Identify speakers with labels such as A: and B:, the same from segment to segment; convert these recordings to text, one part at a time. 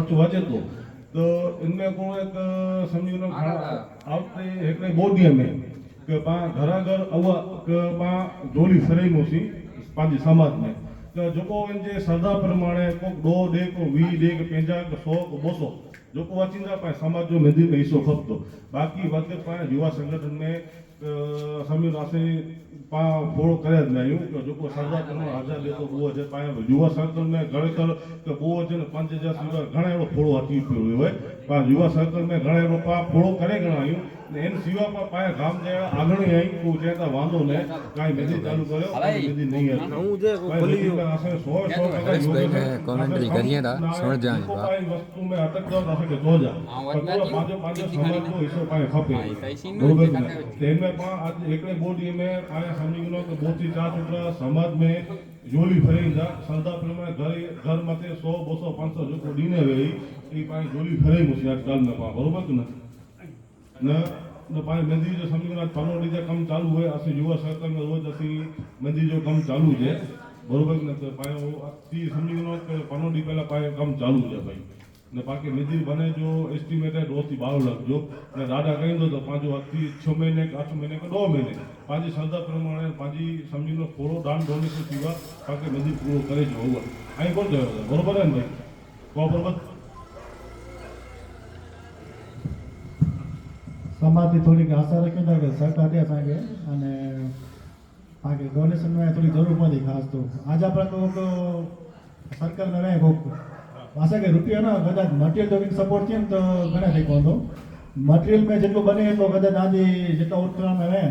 A: वाचो वाचे तो इनमें को एक समझी लो आवते एक बोडिया में के पा घरा घर अवा के पा जोली फरई मोसी पांजी समाज में तो जोको इनजे श्रद्धा प्रमाणे को 2 दे को 20 दे के 50 के 100 को 200 जोको वाचिंदा पाए समाज जो मेंदी में हिस्सो खपतो बाकी वक्त पाए युवा संगठन में समी राशि पा फोड़ो करे नहीं तो जोको श्रद्धा प्रमाणे 1000 दे तो वो जे पाए युवा सर्कल में गणकर के वो जे 5000 सुधा घणा एड़ो फोड़ो अची पियो होय पा युवा सर्कल में घणा एड़ो पा फोड़ो करे गणायो एन सिवा पर पाए गाम जे आगणी आई को जेता वांदो ने काई मेदी चालू कर्यो मेदी नहीं है
B: હું જે બોલી
A: आसे 100
C: कमेंट्री करिए ता समझ जाए
A: पाए वस्तु में अटक दो रहे के तो जा पांचो पांचो समाज को हिस्सो पाए खपे बरोबर तेन में पा आज एकले बोडी में पाए समझी लो के बोची चार टुकड़ा समाज में जोली फरेंदा श्रद्धा प्रमाणे घर मते 100 200 500 जो को दीने वे ई पाए जोली फरे मुसी आजकल में पा बरोबर कि न न पाए मेहंदी जो समझी लो पनोड़ी जो कम चालू है असी युवा सर्कल में रोज असी मेहंदी जो कम चालू है बरोबर न तो पाए वो असी समझी लो के पनोड़ी पहला पाए कम चालू है भाई ने बाकी मेहंदी बने जो एस्टिमेटेड 10 થી 12 लाख जो ने दादा कहीं तो पांचो अति 6 महीने 8 महीने के 2 महीने पांची श्रद्धा प्रमाणे पांची समझी लो थोड़ो दान डोनेशन थीवा बाकी मेहंदी पूरो करे जो होगा आई कोण जो बरोबर है भाई को बरोबर
D: समाज की थोड़ी आशा रखी था कि सरकार दे असांखे अने पाके डोनेशन में थोड़ी जरूर पड़ी खास तो आज अपना को सर्कल में रहे को असांखे रुपया ना कदाच मटेरियल जो सपोर्ट थिए तो घणा थी पवंदो मटेरियल में जेटलो बने एटलो कदाच आज जेटला उत्तरायण में रहे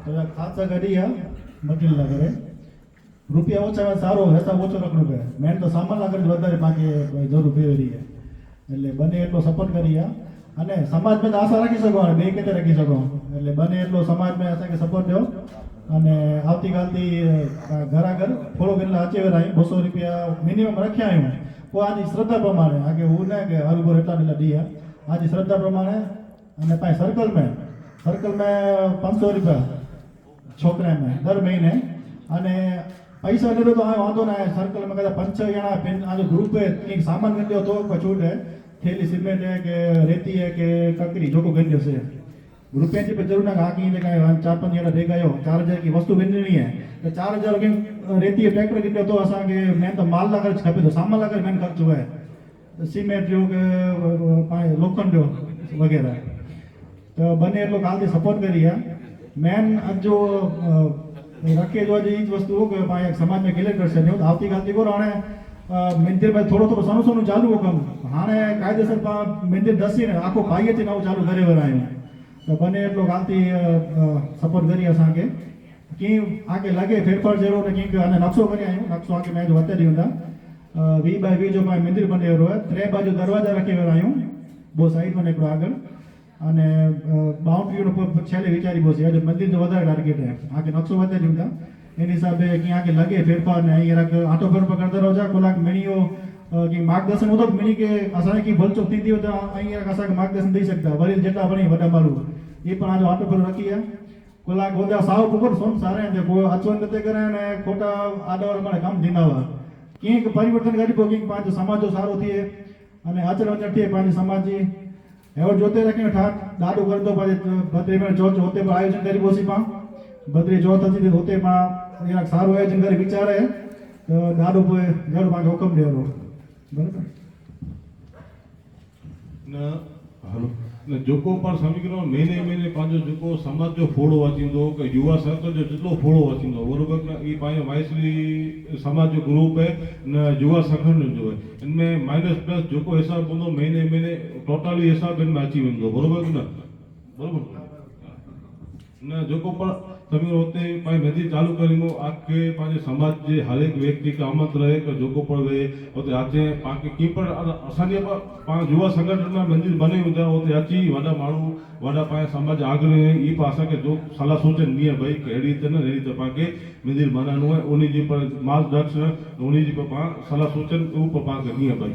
D: तो खासा गडी है मटेरियल ना करे रुपया ओछा में सारो हिसाब ओछो रखनो पे मेन तो सामान लागत વધારે पाके जरूर फेरी है એટલે બને એટલો સપોર્ટ કરીએ અને સમાજ में आशा રાખી શકો અને બે કેતે રાખી શકો એટલે બને એટલો સમાજ में असांखे सपोर्ट दो અને આવતીકાલથી ઘર થોડો કેટલા અચેવે રાઈ 200 રૂપિયા મિનિમમ રખ્યા આયું को आज श्रद्धा प्रमाणे आगे वो ना के हर गोर एटला दिया आज श्रद्धा प्रमाणे અને पाए सर्कल में 500 रुपया छोकरा में दर महीने અને पैसा दे तो वांधो ना सर्कल में कदा 5 जना आज ग्रुप है एक सामान गंदो तो छूट है थैली सीमेंट है के रेती है के ककड़ी जो को गंदो से रुपया की जरूर ना आकी ने काई 4-5 जना भेगा आयो 4000 की वस्तु गंदनी है तो 4000 के रेती ट्रैक्टर गंदो तो असा के मैं तो माल लगा खपे तो सामान लगा मैंने खर्च हुआ है सीमेंट जो के पाए लोखंड जो वगैरह तो बने एटलो काल सपोर्ट करिए मेन जो रखे जो जी वस्तु के पाए समाज में क्लियर कर छो आवती काल को हाणे मंदिर में थोड़ो थोड़ो सनो सनो चालू हो कम हाणे कायदेसर पा मंदिर दसी ने आखो पाईए थी नव चालू करे वरायो तो बने एटलो कालती सपोर्ट करिए असा के कि आगे लगे फेरफार जरूर ने कि आने नक्शो बने आयो नक्शो आगे मैं जो बता दियो था 20 बाय 20 जो पाए मंदिर बने रो है त्रे बाजू दरवाजा रखे वरायो बो साइड में एक आगे અને બાઉન્ડ્રી નો છેલ્લે વિચારી બોસી આજે મંદિર જો વધારે ટાર્ગેટ હે આકે નકશો વધારે દીધા એની હિસાબે કે આકે લાગે ફેરફાર ને અહીંયા રાખ આટો ફેરફાર કરતા રહો જા કોલાક મિણીઓ કે માર્ગદર્શન હોતો મિણી કે અસાને की ભલચો થતી હોય તો અહીંયા રાખ અસાકે માર્ગદર્શન દઈ શકતા વડીલ જેટલા ભણી વડા મારું એ પણ આજે આટો ફેરફાર રખી હે કોલાક હોદા સાવ પુકર સોમ સારે ને કોઈ અચવન નતે કરે ને ખોટા આડાવર મારે કામ દીનાવા કે પરિવર્તન કરી પોકિંગ પાંચ સમાજો સારો થઈએ અને આચરણ થઈએ પાંચ સમાજી एवं जोते रखे ठाक दादू कर दो बद्री में चौथ होते पर आयोजन करी बोसी पा बद्री चौथ थी होते पा या सारो आयोजन करी विचार है तो दादू पे घर मांगे हुक्म दे रो बराबर
A: न हेलो न जोको पर समीकरो महीने पांचो जोको समाज जो फोड़ो वाचिंदो के युवा सर्कल जो जितलो फोड़ो वाचिंदो बरोबर न ई पाए वायसली समाज जो ग्रुप है न युवा संगठन जो है इनमें माइनस प्लस जोको हिसाब बंदो महीने टोटली हिसाब इनमें अची वेंदो बरोबर न बरोबर न जोको पर समीर होते पाए मेहंदी चालू करीमो आके पाजे समाज जे हर एक व्यक्ति का आमंत रहे कि जोको पर वे होते आचे पाके की पर असाने पर पा युवा संगठन में मंदिर बने हुंदा होते अची वडा माणू वडा पाए समाज आगे ई पासा के जो सलाह सूचन दिए भाई केड़ी ते न रीते पाके मंदिर बनानो है उनी जी पर मार्गदर्शन उनी जी पर पा सलाह सूचन ऊपर पाके दिए भाई